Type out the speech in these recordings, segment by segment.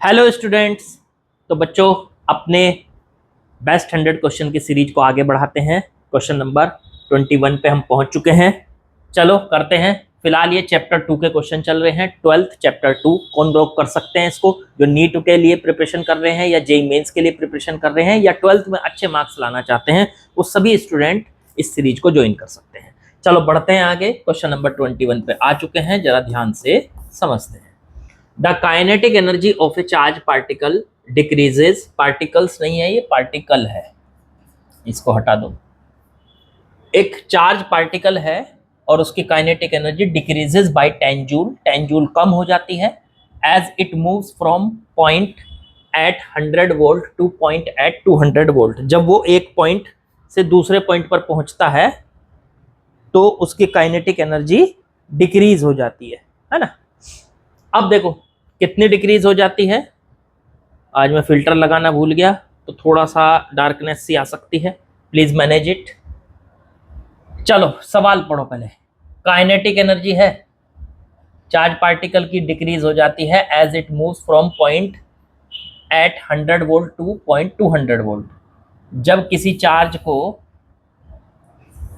Hello students. तो बच्चों, अपने बेस्ट 100 क्वेश्चन की सीरीज को आगे बढ़ाते हैं। क्वेश्चन नंबर 21 पे हम पहुंच चुके हैं। चलो करते हैं। फिलहाल ये चैप्टर 2 के क्वेश्चन चल रहे हैं। 12th चैप्टर 2 कौन रोक कर सकते हैं इसको, जो नीट के लिए प्रिपरेशन कर रहे हैं या जेईई मेंस के लिए प्रिपरेशन कर रहे हैं या 12th में अच्छे मार्क्स लाना चाहते हैं, वो सभी स्टूडेंट इस सीरीज को ज्वाइन कर सकते हैं। चलो बढ़ते हैं आगे। क्वेश्चन नंबर 21 पे आ चुके हैं, जरा ध्यान से समझते हैं। The kinetic energy of A charge particle decreases, particles नहीं है ये, पार्टिकल है, इसको हटा दो। एक चार्ज पार्टिकल है और उसकी kinetic energy decreases by 10 joule, 10 joule कम हो जाती है as it moves from point at 100 volt to point at 200 volt. जब वो एक पॉइंट से दूसरे पॉइंट पर पहुंचता है तो उसकी काइनेटिक एनर्जी डिक्रीज हो जाती है ना। अब देखो कितनी डिक्रीज हो जाती है। आज मैं फिल्टर लगाना भूल गया तो थोड़ा सा डार्कनेस सी आ सकती है, प्लीज मैनेज इट। चलो सवाल पढ़ो पहले। काइनेटिक एनर्जी है चार्ज पार्टिकल की, डिक्रीज हो जाती है as it moves from point at 100 volt to point 200 volt. जब किसी चार्ज को,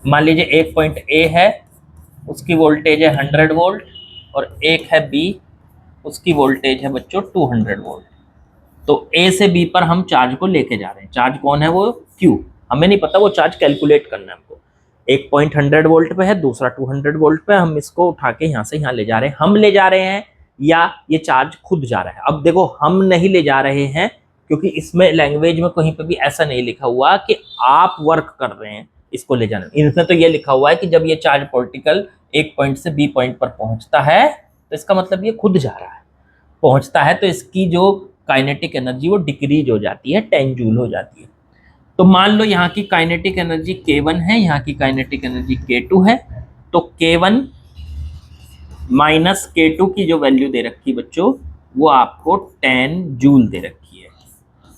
मान लीजिए एक पॉइंट ए है, उसकी वोल्टेज है 100 वोल्ट, और एक है बी, उसकी वोल्टेज है बच्चों 200 वोल्ट। तो ए से बी पर हम चार्ज को लेके जा रहे हैं। चार्ज कौन है? वो क्यू, हमें नहीं पता, वो चार्ज कैलकुलेट करना है हमको। एक पॉइंट 100 वोल्ट पे है, दूसरा 200 वोल्ट पे। हम इसको उठा के यहाँ से यहाँ ले जा रहे हैं। हम ले जा रहे हैं या ये चार्ज खुद जा रहा है? अब देखो हम नहीं ले जा रहे हैं, क्योंकि इसमें लैंग्वेज में कहीं पे भी ऐसा नहीं लिखा हुआ कि आप वर्क कर रहे हैं इसको ले जाने। इसमें तो ये लिखा हुआ है कि जब ये चार्ज पार्टिकल एक पॉइंट से बी पॉइंट पर पहुंचता है तो इसका मतलब ये खुद जा रहा है। पहुंचता है तो इसकी जो काइनेटिक एनर्जी वो डिक्रीज हो जाती है, 10 जूल हो जाती है। तो मान लो यहाँ की काइनेटिक एनर्जी K1 है, यहाँ की काइनेटिक एनर्जी K2 है। तो K1 माइनस K2 की जो वैल्यू दे रखी बच्चों, वो आपको 10 जूल दे रखी है।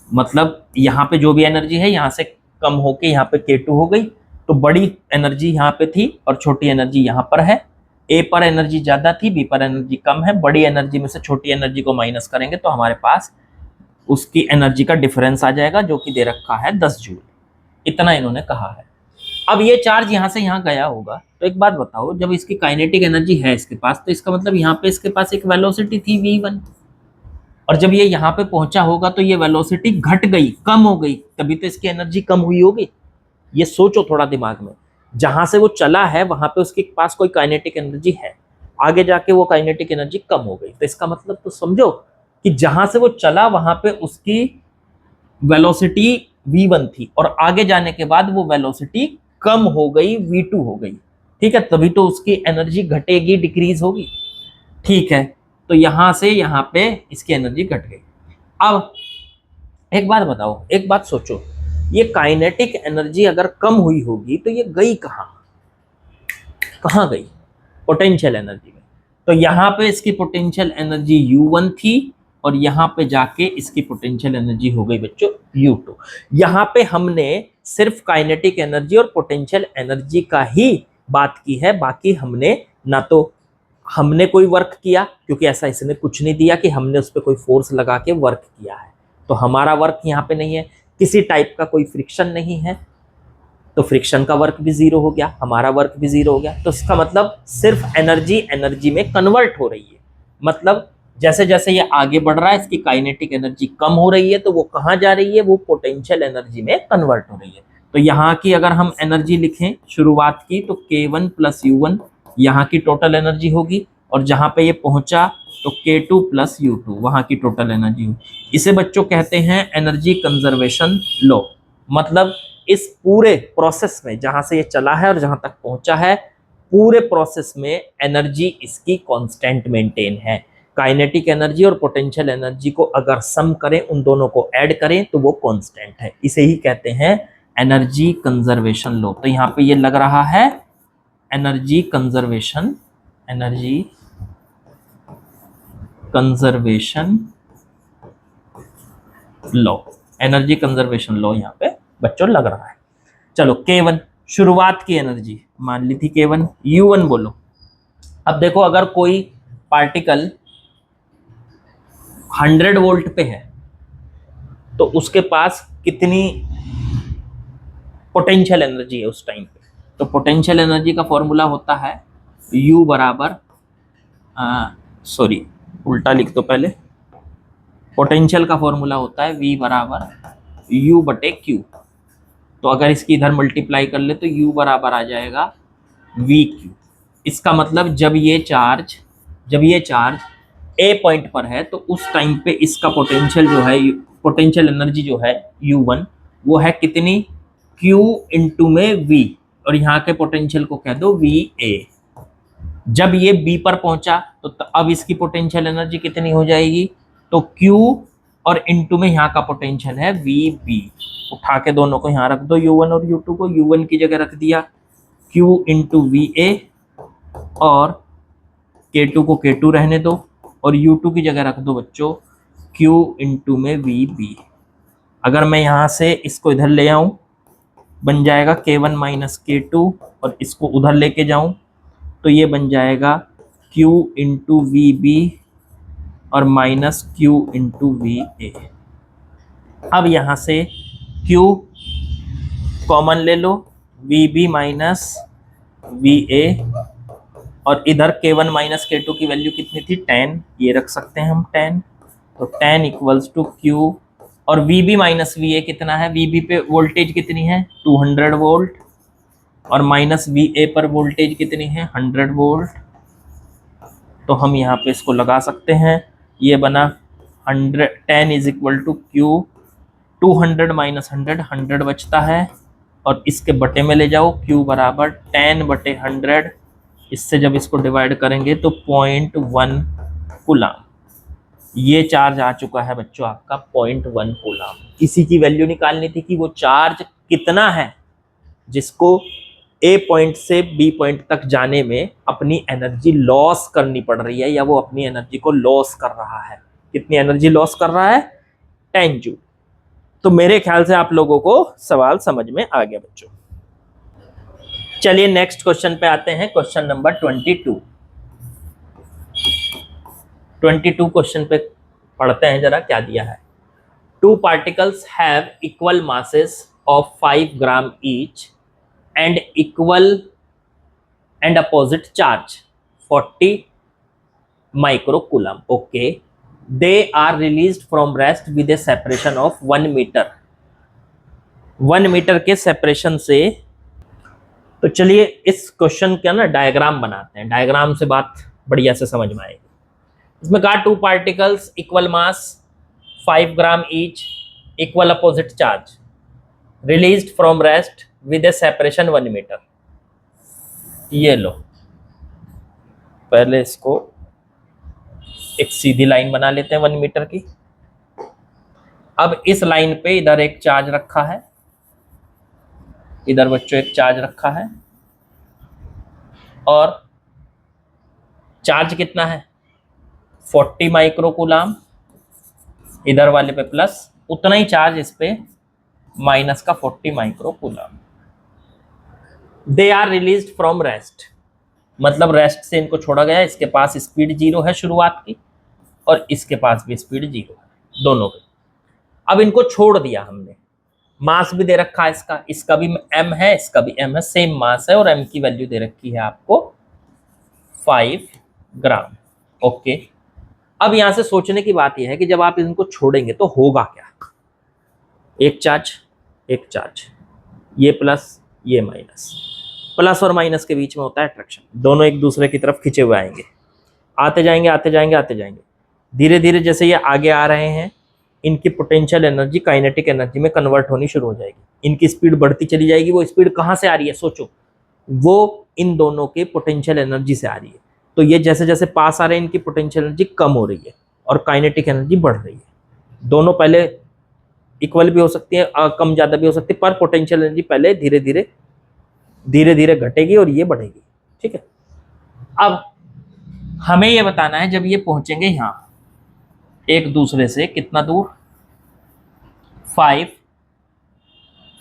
मतलब यहाँ पे जो भी एनर्जी है यहाँ से कम होके यहाँ पे K2 हो गई। तो बड़ी एनर्जी यहाँ पे थी और छोटी एनर्जी यहाँ पर है। ए पर एनर्जी ज्यादा थी, बी पर एनर्जी कम है। बड़ी एनर्जी में से छोटी एनर्जी को माइनस करेंगे तो हमारे पास उसकी एनर्जी का डिफरेंस आ जाएगा, जो कि दे रखा है 10 जूल। इतना इन्होंने कहा है। अब ये चार्ज यहाँ से यहाँ गया होगा, तो एक बात बताओ, जब इसकी काइनेटिक एनर्जी है इसके पास, तो इसका मतलब यहाँ पे इसके पास एक वेलोसिटी थी v1, और जब ये यहाँ पे पहुंचा होगा तो ये वेलोसिटी घट गई, कम हो गई, तभी तो इसकी एनर्जी कम हुई होगी। ये सोचो थोड़ा दिमाग में। जहां से वो चला है वहां पे उसके पास कोई काइनेटिक एनर्जी है, आगे जाके वो काइनेटिक एनर्जी कम हो गई। तो इसका मतलब तो समझो कि जहां से वो चला वहां पे उसकी वेलोसिटी v1 थी, और आगे जाने के बाद वो वेलोसिटी कम हो गई, v2 हो गई। ठीक है, तभी तो उसकी एनर्जी घटेगी, डिक्रीज होगी। ठीक है, तो यहां से यहां पे इसकी एनर्जी घट गई। अब एक बात बताओ, एक बात सोचो, ये काइनेटिक एनर्जी अगर कम हुई होगी तो ये गई कहाँ? कहाँ गई? पोटेंशियल एनर्जी में। तो यहाँ पे इसकी पोटेंशियल एनर्जी U1 थी, और यहाँ पे जाके इसकी पोटेंशियल एनर्जी हो गई बच्चों U2। यहाँ पे हमने सिर्फ काइनेटिक एनर्जी और पोटेंशियल एनर्जी का ही बात की है, बाकी हमने ना तो हमने कोई वर्क किया, क्योंकि ऐसा इसने कुछ नहीं दिया कि हमने उस पर कोई फोर्स लगा के वर्क किया है, तो हमारा वर्क यहाँ पे नहीं है। किसी टाइप का कोई फ्रिक्शन नहीं है, तो फ्रिक्शन का वर्क भी जीरो हो गया, हमारा वर्क भी जीरो हो गया। तो इसका मतलब सिर्फ एनर्जी एनर्जी में कन्वर्ट हो रही है। मतलब जैसे जैसे ये आगे बढ़ रहा है इसकी काइनेटिक एनर्जी कम हो रही है, तो वो कहाँ जा रही है? वो पोटेंशियल एनर्जी में कन्वर्ट हो रही है। तो यहाँ की अगर हम एनर्जी लिखें शुरुआत की, तो K1 प्लस U1 यहाँ की टोटल एनर्जी होगी, और जहाँ पे ये पहुंचा तो K2 प्लस U2 वहाँ की टोटल एनर्जी होगी। इसे बच्चों कहते हैं एनर्जी कंजर्वेशन लॉ। मतलब इस पूरे प्रोसेस में, जहां से ये चला है और जहां तक पहुंचा है, पूरे प्रोसेस में एनर्जी इसकी कांस्टेंट मेंटेन है। काइनेटिक एनर्जी और पोटेंशियल एनर्जी को अगर सम करें, उन दोनों को ऐड करें, तो वो कांस्टेंट है। इसे ही कहते हैं एनर्जी कंजर्वेशन लॉ। तो यहाँ पे ये लग रहा है energy conservation, energy conservation law, energy conservation law यहाँ पे बच्चों लग रहा है। चलो K1 शुरुआत की एनर्जी मान ली थी K1, U1 बोलो। अब देखो अगर कोई पार्टिकल 100 वोल्ट पे है तो उसके पास कितनी पोटेंशियल एनर्जी है उस टाइम पे। तो पोटेंशियल एनर्जी का फॉर्मूला होता है U बराबर, सॉरी उल्टा लिख दो पहले, पोटेंशियल का फॉर्मूला होता है V बराबर U बटे Q। तो अगर इसकी इधर मल्टीप्लाई कर ले तो U बराबर आ जाएगा VQ। इसका मतलब जब ये चार्ज A पॉइंट पर है तो उस टाइम पे इसका पोटेंशियल जो है, पोटेंशियल एनर्जी जो है U1 वो है कितनी, Q इंटू में V, और यहाँ के पोटेंशियल को कह दो VA। जब ये B पर पहुंचा तो अब इसकी पोटेंशियल एनर्जी कितनी हो जाएगी, तो Q और इंटू में यहाँ का पोटेंशियल है VB। उठा के दोनों को यहाँ रख दो, U1 और U2 को, U1 की जगह रख दिया Q इंटू VA और K2 को K2 रहने दो और U2 की जगह रख दो बच्चों Q इंटू में VB। अगर मैं यहाँ से इसको इधर ले आऊं बन जाएगा K1 माइनस K2 और इसको उधर लेके जाऊं तो ये बन जाएगा Q इंटू VB और माइनस Q इंटू VA। अब यहाँ से Q कॉमन ले लो, VB माइनस VA, और इधर K1 माइनस K2 की वैल्यू कितनी थी 10, ये रख सकते हैं हम 10। तो 10 इक्वल्स टू Q और VB माइनस VA कितना है, VB पे वोल्टेज कितनी है 200 वोल्ट और माइनस VA पर वोल्टेज कितनी है 100 वोल्ट। तो हम यहाँ पे इसको लगा सकते हैं, ये बना 10 is equal to Q, 200 minus 100 बचता है और इसके बटे में ले जाओ Q बराबर 10 बटे 100। इससे जब इसको डिवाइड करेंगे तो 0.1 कूलम। ये चार्ज आ चुका है बच्चों आपका 0.1 कूलम। इसी की वैल्यू निकालनी थी कि वो चार्ज कितना है जिसको A पॉइंट से B पॉइंट तक जाने में अपनी एनर्जी लॉस करनी पड़ रही है, या वो अपनी एनर्जी को लॉस कर रहा है। कितनी एनर्जी लॉस कर रहा है 10 जूल। तो मेरे ख्याल से आप लोगों को सवाल समझ में आ गया बच्चों। चलिए नेक्स्ट क्वेश्चन पे आते हैं, क्वेश्चन नंबर 22। 22 क्वेश्चन पे पढ़ते हैं जरा क्या दिया है। 2 particles have equal masses of 5 gram each and equal and opposite charge 40 microcoulomb. Okay, they are released from rest with a separation of 1 meter. 1 metre के सेपरेशन से। तो चलिए इस क्वेश्चन का ना डायग्राम बनाते हैं, डायग्राम से बात बढ़िया से समझ में आएगी। इसमें कहा 2 particles equal mass 5 gram each, equal opposite charge, released from rest with a separation 1 metre. ये लो, पहले इसको एक सीधी लाइन बना लेते हैं 1 मीटर की। अब इस लाइन पे इधर एक चार्ज रखा है, इधर बच्चों एक चार्ज रखा है, और चार्ज कितना है 40 माइक्रोकूलम, इधर वाले पे प्लस, उतना ही चार्ज इस पे माइनस का 40 microcoulomb. They are released from rest, मतलब रेस्ट से इनको छोड़ा गया। इसके पास स्पीड 0 है शुरुआत की और इसके पास भी स्पीड 0 है, दोनों की। अब इनको छोड़ दिया हमने, मास भी दे रखा है इसका, इसका भी m है, इसका भी m है, सेम मास है और m की वैल्यू दे रखी है आपको 5 ग्राम। ओके, अब यहां से सोचने की बात यह है कि जब आप इनको छोड़ेंगे तो होगा क्या। एक चार्ज, ये प्लस ये माइनस, प्लस और माइनस के बीच में होता है अट्रैक्शन, दोनों एक दूसरे की तरफ खिंचे हुए आएंगे, आते जाएंगे। धीरे धीरे जैसे ये आगे आ रहे हैं इनकी पोटेंशियल एनर्जी काइनेटिक एनर्जी में कन्वर्ट होनी शुरू हो जाएगी, इनकी स्पीड बढ़ती चली जाएगी। वो स्पीड कहाँ से आ रही है सोचो, वो इन दोनों के पोटेंशियल एनर्जी से आ रही है। तो ये जैसे जैसे पास आ रहे हैं इनकी पोटेंशियल एनर्जी कम हो रही है और काइनेटिक एनर्जी बढ़ रही है। दोनों पहले इक्वल भी हो सकती है, कम ज़्यादा भी हो सकती है, पर पोटेंशियल एनर्जी पहले धीरे धीरे घटेगी और ये बढ़ेगी। ठीक है, अब हमें ये बताना है जब ये पहुंचेंगे यहाँ एक दूसरे से कितना दूर,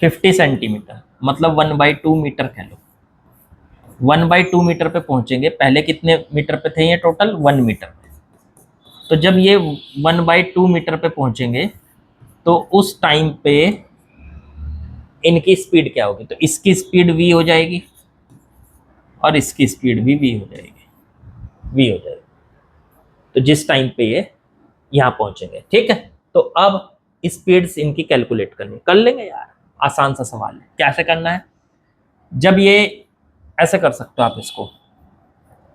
50 सेंटीमीटर, मतलब 1/2 मीटर कह लो। 1/2 मीटर पे पहुंचेंगे, पहले कितने मीटर पे थे ये टोटल 1 मीटर पे। तो जब ये 1/2 मीटर पे पहुंचेंगे तो उस टाइम पे इनकी स्पीड क्या होगी, तो इसकी स्पीड v हो जाएगी और इसकी स्पीड भी v हो जाएगी, v हो जाएगी। तो जिस टाइम पे ये यहाँ पहुंचेंगे, ठीक है। तो अब स्पीड्स इनकी कैलकुलेट करनी, कर लेंगे यार, आसान सा सवाल है। कैसे करना है, जब ये ऐसे कर सकते हो आप इसको,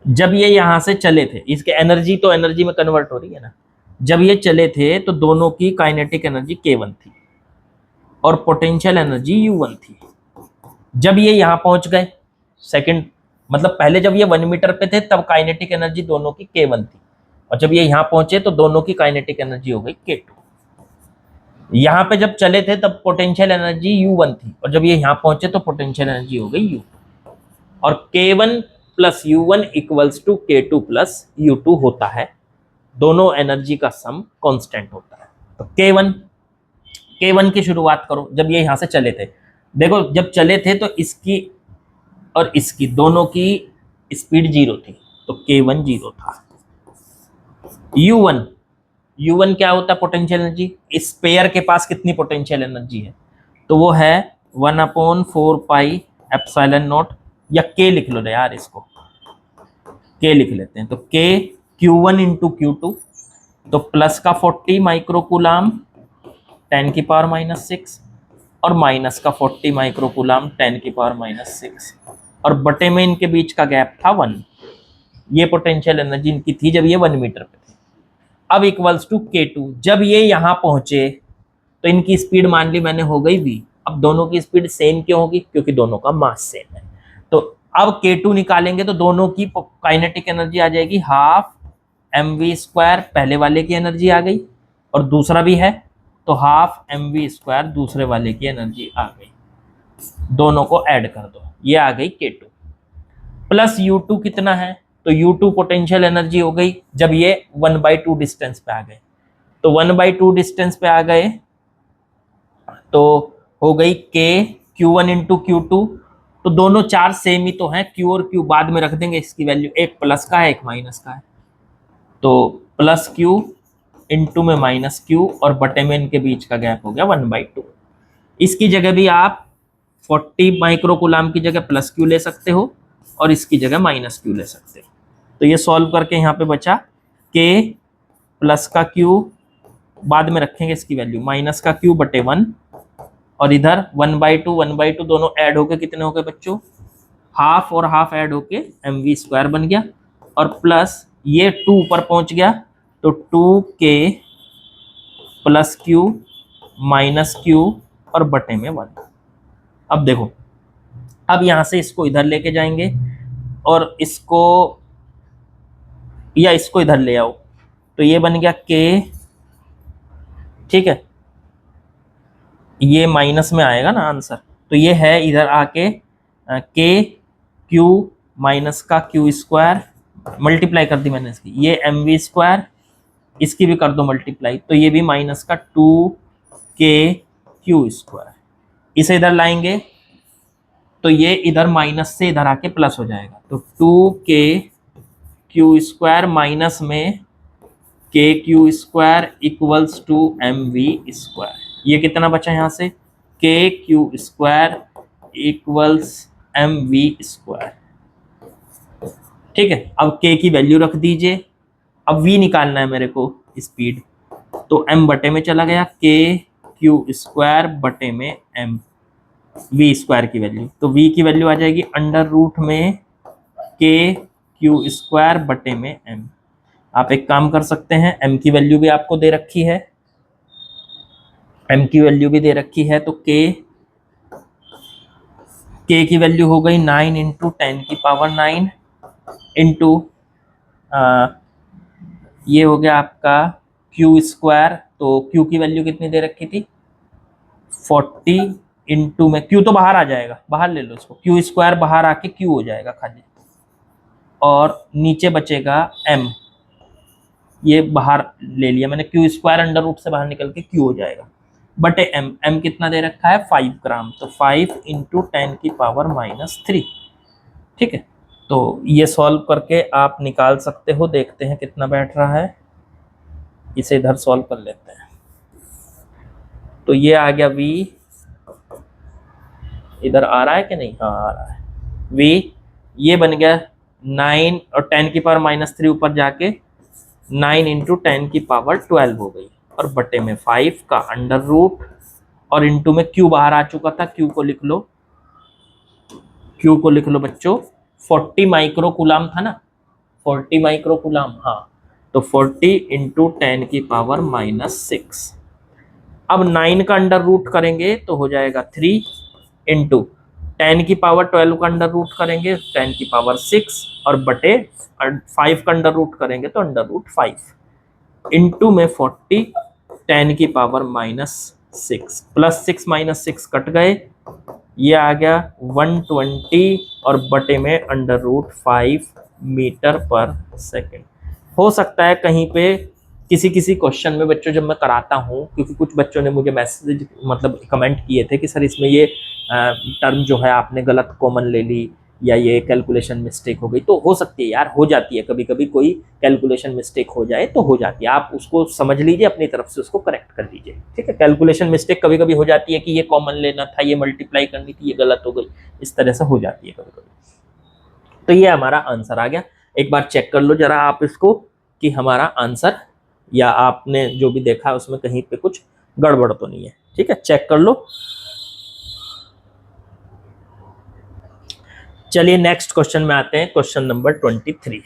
जब ये यहां से चले थे, इसके एनर्जी तो एनर्जी में कन्वर्ट हो रही है ना, जब ये चले थे तो दोनों की काइनेटिक एनर्जी k1 थी और पोटेंशियल एनर्जी u1 थी। जब ये यहां पहुंच गए, सेकंड मतलब पहले जब ये 1 मीटर पे थे तब काइनेटिक एनर्जी दोनों की k1 थी, और जब ये यहां पहुंचे तो दोनों की काइनेटिक एनर्जी हो गई k2। यहां पे जब चले थे तब पोटेंशियल एनर्जी u1 थी, और जब ये यहां पहुंचे तो पोटेंशियल एनर्जी हो गई u2, और k1 plus u1 equals to k2 plus u2 होता है। दोनों एनर्जी का सम कांस्टेंट होता है। तो k1 की शुरुआत करो, जब ये यहां से चले थे, देखो जब चले थे तो इसकी और इसकी दोनों की स्पीड 0 थी, तो k1 0 था। u1 क्या होता है, पोटेंशियल एनर्जी। इस पेयर के पास कितनी पोटेंशियल एनर्जी है, तो वो है 1/4 पाई एप्सिलॉन नॉट, या k लिख लो यार, इसको k लिख लेते हैं। तो k q1 इंटू Q2, तो प्लस का 40 माइक्रोकूलाम 10 की पावर -6 और माइनस का 40 माइक्रोकूलाम 10 की पावर -6, और बटे में इनके बीच का गैप था 1। ये पोटेंशियल एनर्जी इनकी थी जब ये 1 मीटर पे थे। अब इक्वल्स टू k2, जब ये यहां पहुंचे तो इनकी स्पीड मान ली मैंने हो गई v। अब दोनों की स्पीड सेम क्यों होगी, क्योंकि दोनों का मास सेम है। तो अब k2 निकालेंगे तो दोनों की काइनेटिक एनर्जी आ जाएगी हाफ mv², पहले वाले की एनर्जी आ गई और दूसरा भी है, तो हाफ mv² दूसरे वाले की एनर्जी आ गई। दोनों को ऐड कर दो, ये आ गई k2 प्लस u2 कितना है, तो u2 पोटेंशियल एनर्जी हो गई जब ये 1/2 डिस्टेंस पे आ गए। तो 1/2 डिस्टेंस पे आ गए तो हो गई k q1 इंटू Q2, तो दोनों चार्ज सेम ही तो हैं, q और q बाद में रख देंगे, इसकी वैल्यू एक प्लस का है एक माइनस का है, तो प्लस q इंटू में माइनस q, और बटे में इनके बीच का गैप हो गया 1/2। इसकी जगह भी आप 40 माइक्रोकूलाम की जगह प्लस q ले सकते हो और इसकी जगह माइनस q ले सकते हो। तो ये सॉल्व करके यहाँ पे बचा k प्लस का q, बाद में रखेंगे इसकी वैल्यू, माइनस का q बटे 1, और इधर 1/2 दोनों ऐड होके कितने हो गए बच्चों, हाफ और हाफ ऐड होके mv² बन गया, और प्लस ये 2 ऊपर पहुंच गया तो 2k plus q minus q और बटे में 1। अब देखो, अब यहां से इसको इधर लेके जाएंगे और इसको या इसको इधर ले आओ, तो ये बन गया k, ठीक है, ये माइनस में आएगा ना आंसर, तो ये है इधर आके k q माइनस का q², मल्टीप्लाई कर दी मैंने इसकी, ये mv², इसकी भी कर दो मल्टीप्लाई, तो ये भी माइनस का 2k q²। इसे इधर लाएंगे तो ये इधर माइनस से इधर आके प्लस हो जाएगा, तो 2k q² माइनस में k q² equals to mv²। ये कितना बचा यहाँ से, k q² इक्वल्स mv², ठीक है। अब k की वैल्यू रख दीजिए, अब v निकालना है मेरे को स्पीड, तो m बटे में चला गया k q² बटे में m v² की वैल्यू, तो v की वैल्यू आ जाएगी अंडर रूट में k q² बटे में m। आप एक काम कर सकते हैं, m की वैल्यू भी आपको दे रखी है, m की वैल्यू भी दे रखी है, तो k की वैल्यू हो गई 9 इंटू 10 की पावर 9 इंटू ये हो गया आपका q², तो q की वैल्यू कितनी दे रखी थी 40 इंटू में q तो बाहर आ जाएगा, बाहर ले लो इसको, q² बाहर आके q हो जाएगा खाली, और नीचे बचेगा m, ये बाहर ले लिया मैंने, q² अंडर रूट से बाहर निकल के q हो जाएगा, बटे m कितना दे रखा है 5 ग्राम, तो 5 इंटू 10 की पावर -3, ठीक है। तो ये सॉल्व करके आप निकाल सकते हो, देखते हैं कितना बैठ रहा है। इसे इधर सॉल्व कर लेते हैं। तो ये आ गया v, इधर आ रहा है कि नहीं, हाँ आ रहा है v, ये बन गया 9 और 10 की पावर -3 ऊपर जाके 9 इंटू 10 की पावर 12 हो गई, और बटे में 5 का अंडर रूट, और इंटू में q बाहर आ चुका था, q को लिख लो, q को लिख लो बच्चों 40 माइक्रो कूलाम था ना, 40 माइक्रो कूलाम, हाँ, तो 40 इंटू 10 की पावर -6। अब 9 का अंडर रूट करेंगे तो हो जाएगा 3 इंटू 10 की पावर 12 का अंडर रूट करेंगे 10 की पावर 6, और बटे 5 का अंडर रूट करेंगे तो अंडर रूट 5 इंटू में 40 10 की पावर -6 प्लस 6 -6 कट गए, ये आ गया 120 और बटे में अंडर रूट 5 मीटर पर सेकेंड। हो सकता है कहीं पे किसी किसी क्वेश्चन में बच्चों जब मैं कराता हूँ, क्योंकि कुछ बच्चों ने मुझे मैसेज मतलब कमेंट किए थे कि सर इसमें ये टर्म जो है आपने गलत कॉमन ले ली, या ये कैलकुलेशन मिस्टेक हो गई, तो हो सकती है यार, हो जाती है कभी कभी, कोई कैलकुलेशन मिस्टेक हो जाए तो हो जाती है, आप उसको समझ लीजिए, अपनी तरफ से उसको करेक्ट कर लीजिए, ठीक है। कैलकुलेशन मिस्टेक कभी कभी हो जाती है कि ये कॉमन लेना था, ये मल्टीप्लाई करनी थी, ये गलत हो गई, इस तरह से हो जाती है कभी कभी। तो ये हमारा आंसर आ गया। एक बार चेक कर लो जरा आप इसको कि हमारा आंसर या आपने जो भी देखा उसमें कहीं पे कुछ गड़बड़ तो नहीं है, ठीक है, चेक कर लो। चलिए नेक्स्ट क्वेश्चन में आते हैं, क्वेश्चन नंबर 23।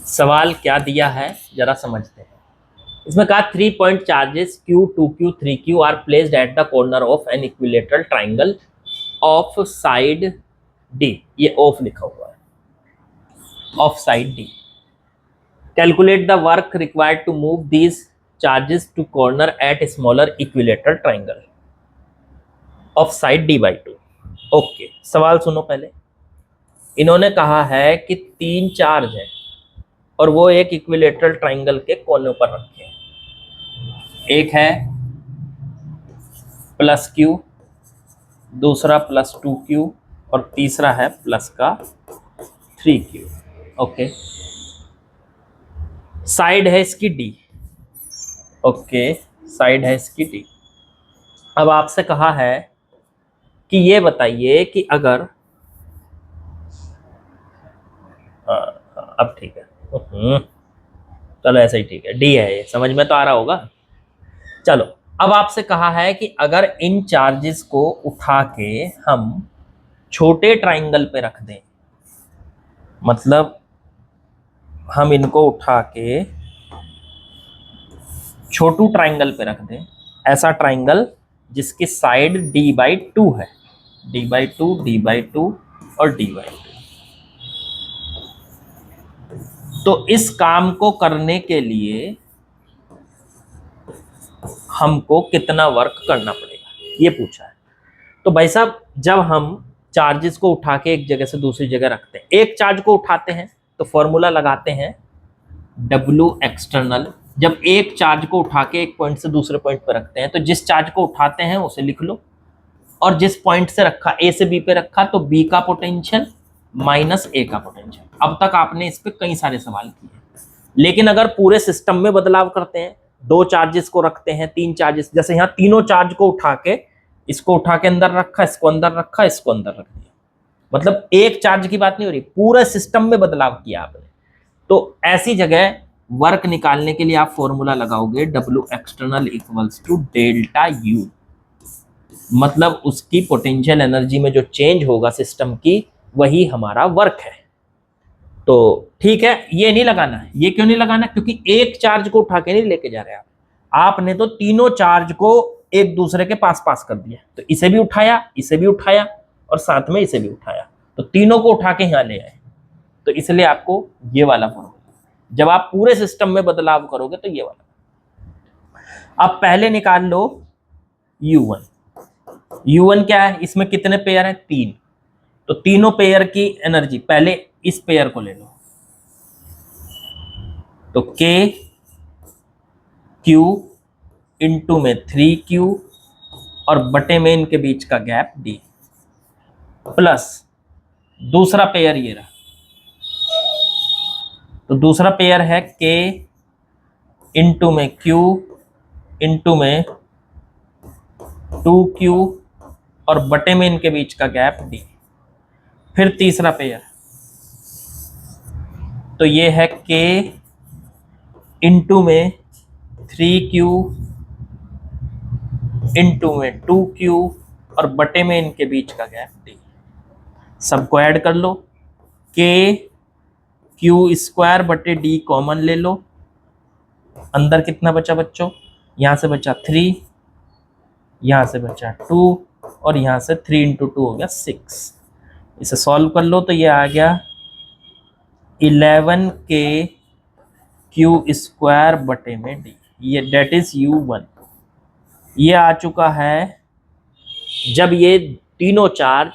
सवाल क्या दिया है जरा समझते हैं। इसमें कहा 3 point charges Q, 2Q, 3Q are placed at the corner of an equilateral triangle of side D, ये ऑफ लिखा हुआ है, of side D। Calculate the work required to move these charges to corner at smaller equilateral triangle of side D/2। Okay, सवाल सुनो पहले। इन्होंने कहा है कि 3 चार्ज है और वो एक इक्विलेटरल ट्राइंगल के कोनों पर रखे हैं। एक है +Q, दूसरा +2Q, और तीसरा है प्लस का 3Q। ओके, साइड है इसकी D। ओके, साइड है इसकी D। अब आपसे कहा है कि ये बताइए कि अगर अब ठीक है, चलो ऐसा ही ठीक है, D है, ये समझ में तो आ रहा होगा। चलो, अब आपसे कहा है कि अगर इन चार्जेस को उठा के हम छोटे ट्राइंगल पे रख दें, मतलब हम इनको उठा के छोटू ट्राइंगल पे रख दें, ऐसा ट्राइंगल जिसकी साइड D/2 है, D/2, D/2 और D/2। तो इस काम को करने के लिए हमको कितना वर्क करना पड़ेगा, ये पूछा है। तो भाई साहब, जब हम चार्जेस को उठा के एक जगह से दूसरी जगह रखते हैं, एक चार्ज को उठाते हैं तो फॉर्मूला लगाते हैं W एक्सटर्नल। जब एक चार्ज को उठा के एक पॉइंट से दूसरे पॉइंट पर रखते हैं तो जिस चार्ज को उठाते हैं उसे लिख लो, और जिस पॉइंट से रखा, A से B पे रखा, तो B का पोटेंशियल माइनस A का पोटेंशियल। अब तक आपने इस पे कई सारे सवाल किए, लेकिन अगर पूरे सिस्टम में बदलाव करते हैं, 2 चार्जेस को रखते हैं, 3 चार्जेस, जैसे यहाँ तीनों चार्ज को उठा के, इसको उठा के अंदर रखा, इसको अंदर रखा, इसको अंदर रख दिया, मतलब एक चार्ज की बात नहीं हो रही, पूरे सिस्टम में बदलाव किया आपने। तो ऐसी जगह वर्क निकालने के लिए आप फॉर्मूला लगाओगे W external equals to delta U, मतलब उसकी पोटेंशियल एनर्जी में जो चेंज होगा सिस्टम की, वही हमारा वर्क है। तो ठीक है, ये नहीं लगाना है। ये क्यों नहीं लगाना? क्योंकि एक चार्ज को उठा के नहीं लेके जा रहे आप, आपने तो तीनों चार्ज को एक दूसरे के पास पास कर दिया, तो इसे भी उठाया, इसे भी उठाया, और साथ में इसे भी उठाया, तो तीनों को उठा के यहां ले आए। तो इसलिए आपको ये वाला फॉर्मूला, जब आप पूरे सिस्टम में बदलाव करोगे तो ये वाला। अब पहले निकाल लो U1। U1 क्या है? इसमें कितने पेयर हैं? 3। तो तीनों पेयर की एनर्जी, पहले इस पेयर को ले लो, तो K Q इंटू में 3Q और बटे में इनके बीच का गैप D, प्लस दूसरा पेयर ये रहा, तो दूसरा पेयर है K इंटू में Q इंटू में 2Q और बटे में इनके बीच का गैप D। फिर तीसरा पेयर, तो ये है K इंटू में 3Q इंटू में 2Q और बटे में इनके बीच का गैप D। सबको ऐड कर लो, K Q स्क्वायर बटे D कॉमन ले लो, अंदर कितना बचा बच्चों, यहां से बचा 3, यहां से बचा 2 और यहां से 3 इंटू 2 हो गया 6। इसे सॉल्व कर लो तो ये आ गया 11K Q स्क्वायर बटे में D, ये डेट इज U1। ये आ चुका है जब ये तीनों चार्ज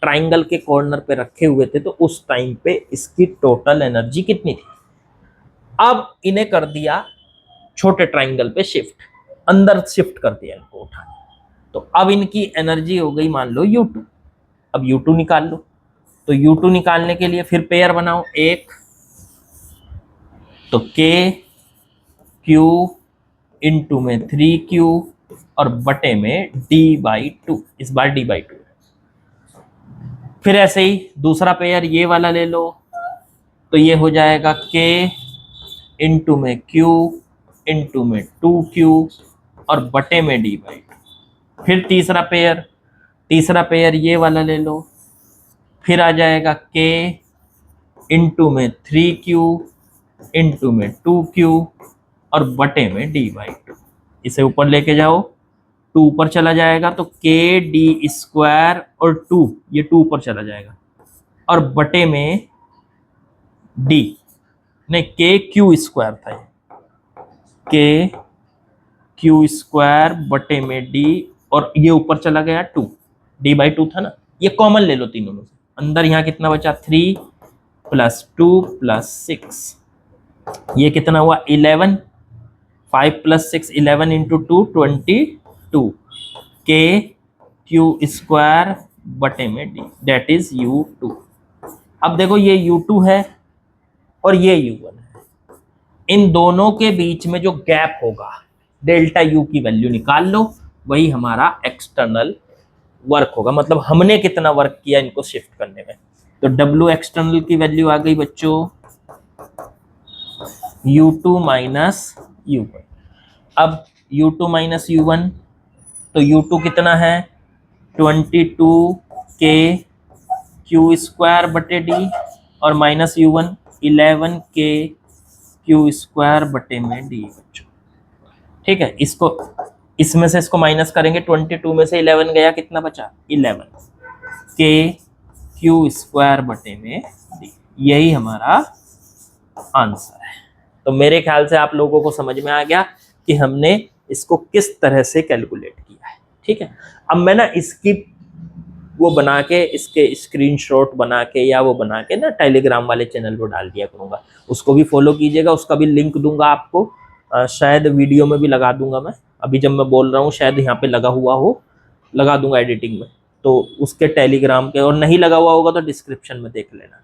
ट्राइंगल के कॉर्नर पे रखे हुए थे, तो उस टाइम पे इसकी टोटल एनर्जी कितनी थी। अब इन्हें कर दिया छोटे ट्राइंगल पे शिफ्ट, अंदर शिफ्ट कर दिया इनको उठा, तो अब इनकी एनर्जी हो गई मान लो U2। अब U2 निकाल लो, तो U2 निकालने के लिए फिर पेयर बनाओ एक, तो K Q इंटू में 3Q और बटे में D/2, इस बार D/2। फिर ऐसे ही दूसरा पेयर ये वाला ले लो, तो ये हो जाएगा K इंटू में Q इंटू में 2Q और बटे में D/2। फिर तीसरा पेयर ये वाला ले लो, फिर आ जाएगा K इंटू में 3Q इंटू में 2Q और बटे में D/2। इसे ऊपर लेके जाओ, 2 ऊपर चला जाएगा तो KD स्क्वायर और 2, ये 2 ऊपर चला जाएगा और बटे में D, नहीं KQ स्क्वायर था ये, KQ स्क्वायर बटे में D और ये ऊपर चला गया 2, D/2 था ना, ये कॉमन ले लो तीनों में से। अंदर यहाँ कितना बचा 3 + 2 + 6, ये कितना हुआ 11, 5 + 6 11 इंटू 2 22, KQ स्क्वायर बटे में D, डेट इज U2। अब देखो ये U2 है और ये U1 है, इन दोनों के बीच में जो गैप होगा डेल्टा U की वैल्यू निकाल लो, वही हमारा एक्सटर्नल वर्क होगा, मतलब हमने कितना वर्क किया इनको शिफ्ट करने में। तो W एक्सटर्नल की वैल्यू आ गई बच्चों U2 माइनस U1। अब U2 माइनस U1, तो U2 कितना है 22K Q स्क्वायर बटे D और minus U1 11K Q square बटे में D बच्चों। ठीक है, इसको इसमें से इसको माइनस करेंगे, 22 में से 11 गया, कितना बचा 11K Q स्क्वायर बटे में D। यही हमारा आंसर है। तो मेरे ख्याल से आप लोगों को समझ में आ गया कि हमने इसको किस तरह से कैलकुलेट किया है। ठीक है, अब मैं ना इसकी वो बना के, इसके स्क्रीनशॉट बना के या वो बना के ना टेलीग्राम वाले चैनल पर डाल दिया करूँगा, उसको भी फॉलो कीजिएगा, उसका भी लिंक दूंगा आपको, शायद वीडियो में भी लगा दूंगा मैं, अभी जब मैं बोल रहा हूँ शायद यहाँ पे लगा हुआ हो, लगा दूंगा एडिटिंग में, तो उसके टेलीग्राम के, और नहीं लगा हुआ होगा तो डिस्क्रिप्शन में देख लेना,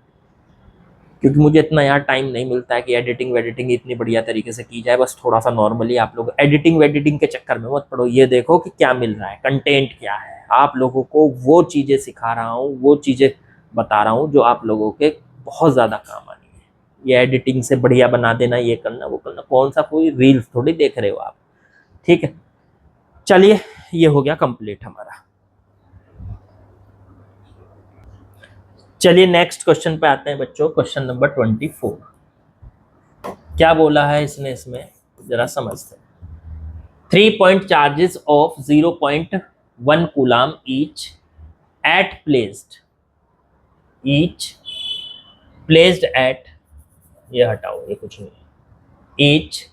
क्योंकि मुझे इतना यार टाइम नहीं मिलता है कि एडिटिंग वेडिटिंग इतनी बढ़िया तरीके से की जाए। बस थोड़ा सा नॉर्मली आप लोग एडिटिंग वेडिटिंग के चक्कर में मत पड़ो, ये देखो कि क्या मिल रहा है, कंटेंट क्या है, आप लोगों को वो चीज़ें सिखा रहा हूँ, वो चीज़ें बता रहा हूँ जो आप लोगों के बहुत ज़्यादा काम आनी है। ये एडिटिंग से बढ़िया बना देना, ये करना वो करना, कौन सा कोई रील्स थोड़ी देख रहे हो आप। ठीक है, चलिए ये हो गया कंप्लीट हमारा। चलिए नेक्स्ट क्वेश्चन पे आते हैं बच्चों, क्वेश्चन नंबर 24। क्या बोला है इसने, इसमें जरा समझते हैं। 3 point charges of 0.1 coulomb each placed at, ये हटाओ, ये कुछ नहीं, each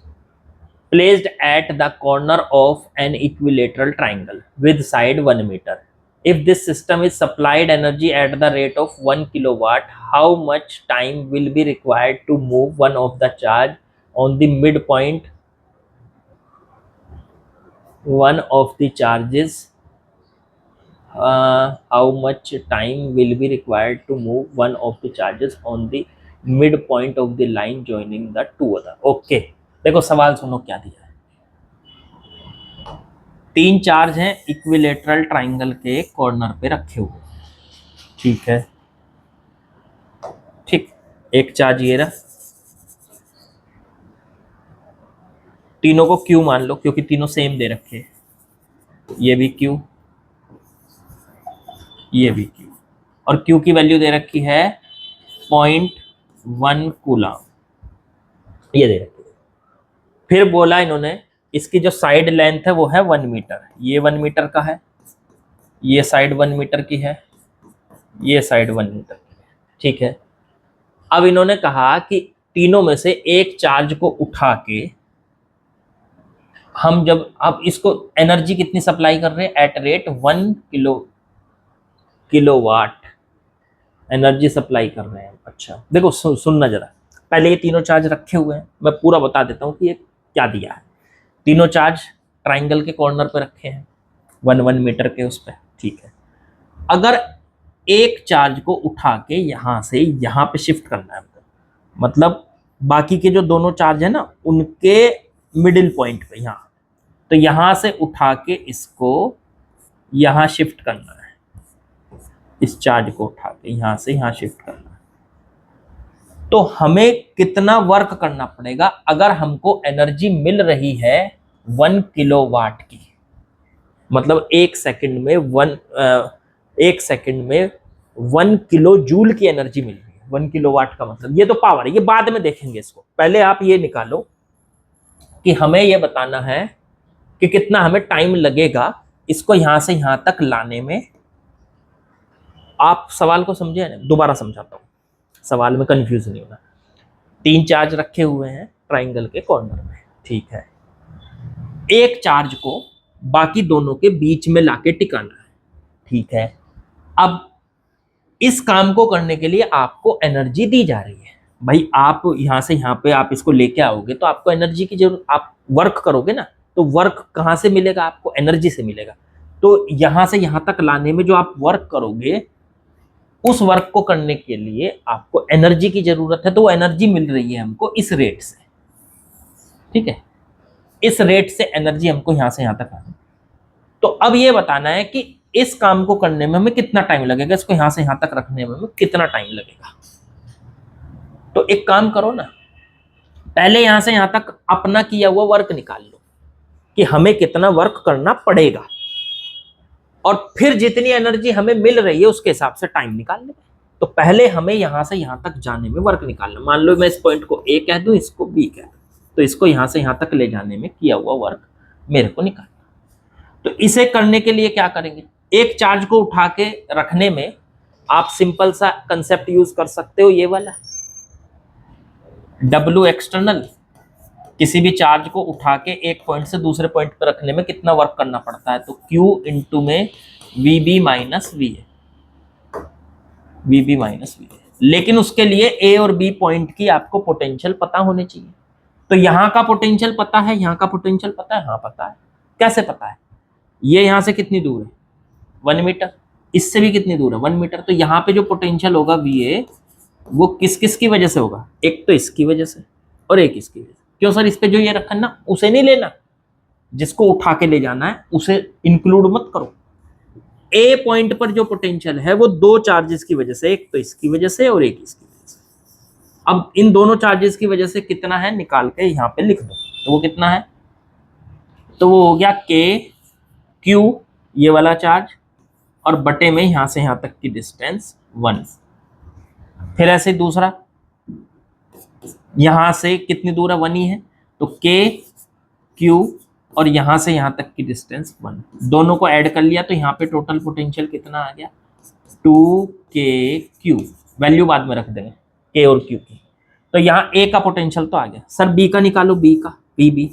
placed at the corner of an equilateral triangle with side 1 meter. If this system is supplied energy at the rate of 1 kilowatt, how much time will be required to move one of the charge on the midpoint? One of the charges, how much time will be required to move one of the charges on the midpoint of the line joining the two other? Okay. देखो सवाल सुनो क्या दिया है। 3 charge हैं equilateral triangle के corner पे रखे हुए, ठीक है, ठीक। एक चार्ज ये रहा, तीनों को क्यू मान लो क्योंकि तीनों सेम दे रखे हैं। ये भी क्यू, ये भी क्यू, और क्यू की वैल्यू दे रखी है 0.1 कूलम, ये दे रखी है। फिर बोला इन्होंने इसकी जो साइड लेंथ है वो है 1 मीटर, ये 1 मीटर का है, ये साइड 1 मीटर की है, ये साइड 1 मीटर की है, ठीक है। अब इन्होंने कहा कि तीनों में से एक चार्ज को उठा के हम जब अब इसको एनर्जी कितनी सप्लाई कर रहे हैं, at rate 1 kilowatt energy supply कर रहे हैं। अच्छा देखो सुनना जरा, पहले ये तीनों चार्ज रखे हुए हैं, मैं पूरा बता देता हूँ कि ये क्या दिया है। तीनों चार्ज ट्राइंगल के कॉर्नर पे रखे हैं 1 मीटर के उस पर, ठीक है। अगर एक चार्ज को उठा के यहाँ से यहाँ पे शिफ्ट करना है, मतलब बाकी के जो दोनों चार्ज है ना उनके मिडिल पॉइंट पे यहाँ, तो यहाँ से उठा के इसको यहाँ शिफ्ट करना है, इस चार्ज को उठा के यहाँ से यहाँ शिफ्ट करना है, तो हमें कितना वर्क करना पड़ेगा अगर हमको एनर्जी मिल रही है 1 किलोवाट की, मतलब एक सेकंड में 1 किलो जूल की एनर्जी मिल रही है। 1 किलोवाट का मतलब ये तो पावर है, ये बाद में देखेंगे इसको, पहले आप ये निकालो कि हमें ये बताना है कि कितना हमें टाइम लगेगा इसको यहां से यहां तक लाने में। आप सवाल को समझे ना, दोबारा समझाता हूं, सवाल में कंफ्यूज नहीं होना। 3 चार्ज रखे हुए हैं ट्राइंगल के कॉर्नर में, ठीक है। एक चार्ज को बाकी दोनों के बीच में लाके टिकाना है, ठीक है। अब इस काम को करने के लिए आपको एनर्जी दी जा रही है। भाई आप यहां से यहां पे आप इसको लेके आओगे तो आपको एनर्जी की जरूरत, आप वर्क करोगे ना, तो वर्क कहां से मिलेगा, आपको एनर्जी से मिलेगा। तो यहां से यहां तक लाने में जो आप वर्क करोगे, उस वर्क को करने के लिए आपको एनर्जी की जरूरत है, तो वो एनर्जी मिल रही है हमको इस रेट से, ठीक है। इस रेट से एनर्जी हमको यहां से यहां तक आनी। तो अब ये बताना है कि इस काम को करने में हमें कितना टाइम लगेगा, इसको यहां से यहां तक रखने में हमें कितना टाइम लगेगा। तो एक काम करो ना, पहले यहां से यहां तक अपना किया हुआ वर्क निकाल लो कि हमें कितना वर्क करना पड़ेगा, और फिर जितनी एनर्जी हमें मिल रही है उसके हिसाब से टाइम निकाल ले। तो पहले हमें यहां से यहां तक जाने में वर्क निकालना, मान लो मैं इस पॉइंट को ए कह दूं, इसको बी कह दूं, तो इसको यहां से यहां तक ले जाने में किया हुआ वर्क मेरे को निकालना। तो इसे करने के लिए क्या करेंगे, एक चार्ज को उठा के रखने में आप सिंपल सा कंसेप्ट यूज कर सकते हो, ये वाला W एक्सटर्नल। किसी भी चार्ज को उठा के एक पॉइंट से दूसरे पॉइंट पर रखने में कितना वर्क करना पड़ता है, तो Q इंटू में VB माइनस V है, VB माइनस V है। लेकिन उसके लिए A और B पॉइंट की आपको पोटेंशियल पता होनी चाहिए। तो यहां का पोटेंशियल पता है, यहां का पोटेंशियल पता है, हाँ पता है। कैसे पता है, ये यहां से कितनी दूर है 1 मीटर, इससे भी कितनी दूर है 1 मीटर। तो यहाँ पे जो पोटेंशियल होगा VA, वो किस किस की वजह से होगा, एक तो इसकी वजह से और एक इसकी वजह से। क्यों सर, इस पे जो ये रखा ना उसे नहीं लेना, जिसको उठा के ले जाना है उसे इंक्लूड मत करो। ए पॉइंट पर जो पोटेंशियल है वो 2 चार्जेस की वजह से, एक तो इसकी वजह से और एक इसकी वजह से। अब इन दोनों चार्जेस की वजह से कितना है निकाल के यहाँ पे लिख दो, तो वो कितना है, तो वो हो गया KQ, ये वाला चार्ज, और बटे में यहां से यहां तक की डिस्टेंस 1। फिर ऐसे दूसरा, यहां से कितनी दूर है 1 ही है, तो KQ और यहां से यहां तक की डिस्टेंस 1, दोनों को ऐड कर लिया तो यहाँ पे टोटल पोटेंशियल कितना आ गया 2KQ। वैल्यू बाद में रख देंगे K और Q की। तो यहाँ A का पोटेंशियल तो आ गया। सर B का निकालो, B का, VB।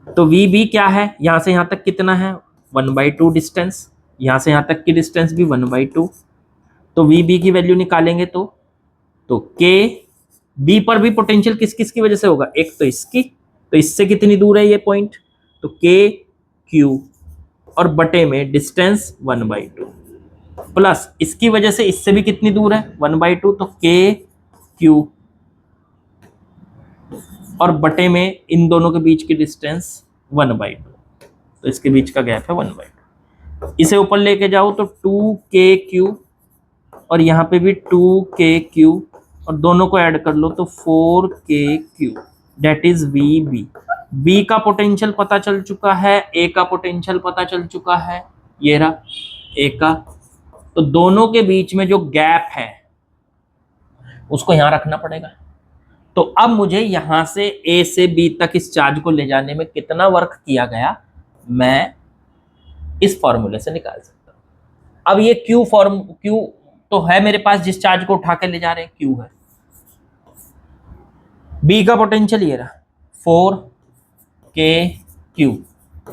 तो VB क्या है, यहां से यहां तक कितना है 1/2 डिस्टेंस, यहां से यहां तक की डिस्टेंस भी 1/2। तो VB की वैल्यू निकालेंगे तो K, B पर भी पोटेंशियल किस किस की वजह से होगा, एक तो इसकी, तो इससे कितनी दूर है ये पॉइंट, तो KQ, और बटे में डिस्टेंस 1/2, प्लस इसकी वजह से इससे भी कितनी दूर है 1/2, तो KQ, और बटे में इन दोनों के बीच की डिस्टेंस 1/2, तो इसके बीच का गैप है 1/2। इसे ऊपर लेके जाओ तो 2k³ और यहाँ पे भी 2k³ और दोनों को ऐड कर लो तो 4k³, that is VB। B का पोटेंशियल पता चल चुका है, ए का पोटेंशियल पता चल चुका है, ये रहा ए का। तो दोनों के बीच में जो गैप है उसको यहां रखना पड़ेगा। तो अब मुझे यहां से ए से बी तक इस चार्ज को ले जाने में कितना वर्क किया गया, मैं इस फॉर्मूले से निकाल सकता हूं। अब ये क्यू तो है मेरे पास, जिस चार्ज को उठा के ले जा रहे हैं क्यू है। बी का पोटेंशियल ये रहा 4k³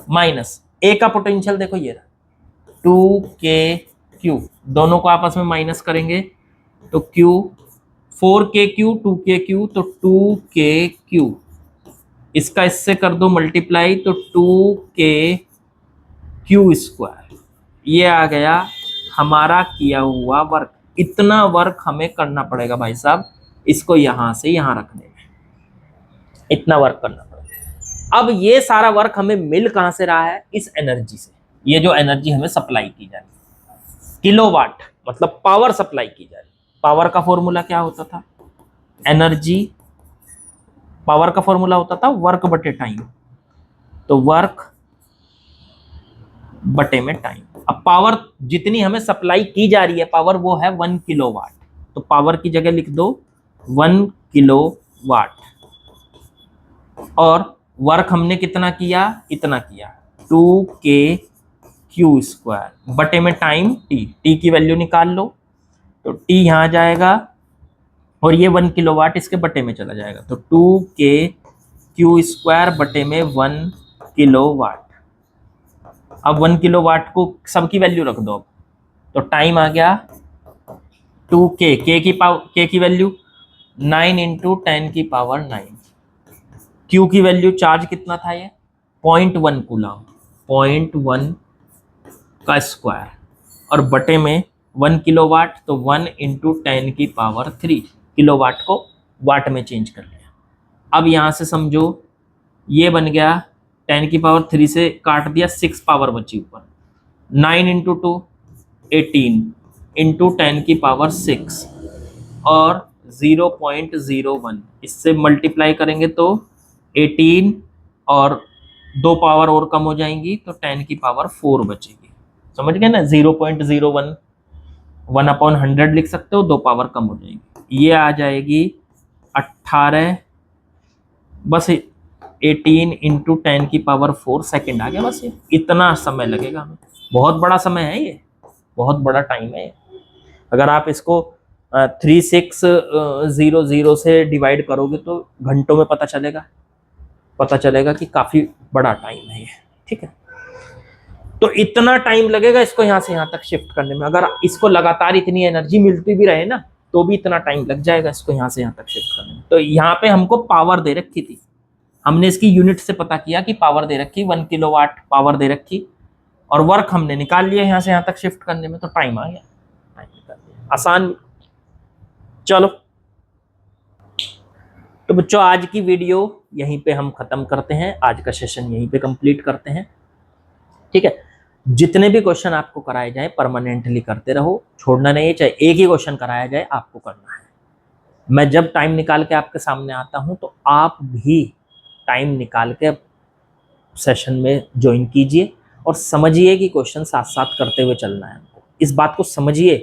माइनस ए का पोटेंशियल देखो ये रहा 2k³, दोनों को आपस में माइनस करेंगे तो q 4k³ 2k³ तो 2k³, इसका इससे कर दो मल्टीप्लाई तो 2k³², ये आ गया हमारा किया हुआ वर्क। इतना वर्क हमें करना पड़ेगा भाई साहब, इसको यहां से यहां रखने में इतना वर्क करना पड़ेगा। अब ये सारा वर्क हमें मिल कहां से रहा है, इस एनर्जी से। ये जो एनर्जी हमें सप्लाई की जा रही है किलोवाट, मतलब पावर सप्लाई की जा रही है। पावर का फॉर्मूला क्या होता था, एनर्जी, पावर का फॉर्मूला होता था वर्क बटे टाइम, तो वर्क बटे में टाइम। अब पावर जितनी हमें सप्लाई की जा रही है पावर, वो है 1 किलोवाट, तो पावर की जगह लिख दो 1 किलोवाट। और वर्क हमने कितना किया, इतना किया 2k³ बटे में टाइम टी की वैल्यू निकाल लो, तो टी यहां जाएगा और ये 1 किलोवाट इसके बटे में चला जाएगा, तो 2k³ बटे में 1 किलोवाट। अब 1 किलोवाट को सबकी वैल्यू रख दो, तो टाइम आ गया 2k, k की वैल्यू 9 × 10⁻⁹, Q की वैल्यू चार्ज कितना था ये 0.1 कूलम, 0.1 का स्क्वायर और बटे में 1 किलोवाट, तो 1 × 10⁻³ किलोवाट को वाट में चेंज कर लिया। अब यहां से समझो ये बन गया 10⁻³ से काट दिया 6 पावर बची ऊपर, 9 × 2 18 × 10⁻⁶ और 0.01, इससे मल्टीप्लाई करेंगे तो 18 और 2 पावर और कम हो जाएंगी तो 10⁻⁴ बचेगी। समझ गए ना, 0.01 1/100 लिख सकते हो, 2 पावर कम हो जाएगी, ये आ जाएगी 18, बस 18 × 10⁻⁴ सेकेंड आ गया। बस ये इतना समय लगेगा हमें, बहुत बड़ा समय है ये, बहुत बड़ा टाइम है। अगर आप इसको 3600 से डिवाइड करोगे तो घंटों में पता चलेगा कि काफी बड़ा टाइम है ये, ठीक है। तो इतना टाइम लगेगा इसको यहां से यहां तक शिफ्ट करने में। अगर इसको लगातार इतनी एनर्जी मिलती भी रहे ना तो भी इतना टाइम लग जाएगा इसको यहां से यहां तक शिफ्ट करने में। तो यहाँ पे हमको पावर दे रखी थी, हमने इसकी यूनिट से पता किया कि पावर दे रखी 1 किलोवाट पावर दे रखी, और वर्क हमने निकाल लिया यहां से यहां तक शिफ्ट करने में, तो टाइम आ गया, टाइम निकाल लिया, आसान। चलो तो बच्चों आज की वीडियो यहीं पे हम खत्म करते हैं, आज का सेशन यहीं पे कंप्लीट करते हैं, ठीक है। जितने भी क्वेश्चन आपको कराए जाए परमानेंटली करते रहो, छोड़ना नहीं है, चाहे एक ही क्वेश्चन कराया जाए आपको करना है। मैं जब टाइम निकाल के आपके सामने आता हूं तो आप भी टाइम निकाल के सेशन में ज्वाइन कीजिए और समझिए कि क्वेश्चन साथ साथ करते हुए चलना है हमको। इस बात को समझिए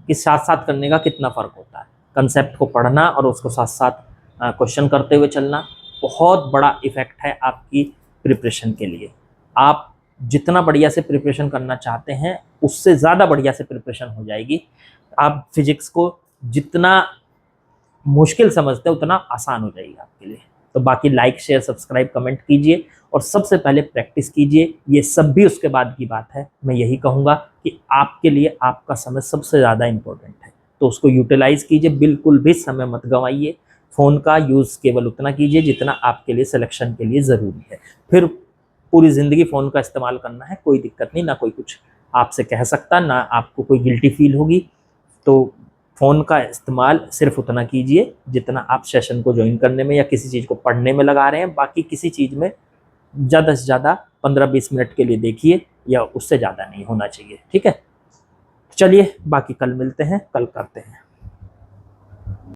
कि साथ साथ करने का कितना फर्क होता है, कंसेप्ट को पढ़ना और उसको साथ साथ क्वेश्चन करते हुए चलना बहुत बड़ा इफेक्ट है आपकी प्रिपरेशन के लिए। आप जितना बढ़िया से प्रिपरेशन करना चाहते हैं उससे ज़्यादा बढ़िया से प्रिपरेशन हो जाएगी। आप फिजिक्स को जितना मुश्किल समझते हैं उतना आसान हो जाएगा आपके लिए। तो बाकी लाइक शेयर सब्सक्राइब कमेंट कीजिए और सबसे पहले प्रैक्टिस कीजिए, ये सब भी उसके बाद की बात है। मैं यही कहूँगा कि आपके लिए आपका समय सबसे ज़्यादा इम्पोर्टेंट है, तो उसको यूटिलाइज कीजिए, बिल्कुल भी समय मत गंवाइए। फ़ोन का यूज़ केवल उतना कीजिए जितना आपके लिए सिलेक्शन के लिए ज़रूरी है, फिर पूरी ज़िंदगी फ़ोन का इस्तेमाल करना है, कोई दिक्कत नहीं, ना कोई कुछ आपसे कह सकता, ना आपको कोई गिल्टी फील होगी। तो फ़ोन का इस्तेमाल सिर्फ उतना कीजिए जितना आप सेशन को ज्वाइन करने में या किसी चीज़ को पढ़ने में लगा रहे हैं। बाकी किसी चीज़ में ज़्यादा से ज़्यादा 15-20 मिनट के लिए देखिए, या उससे ज़्यादा नहीं होना चाहिए। ठीक है, चलिए बाकी कल मिलते हैं, कल करते हैं।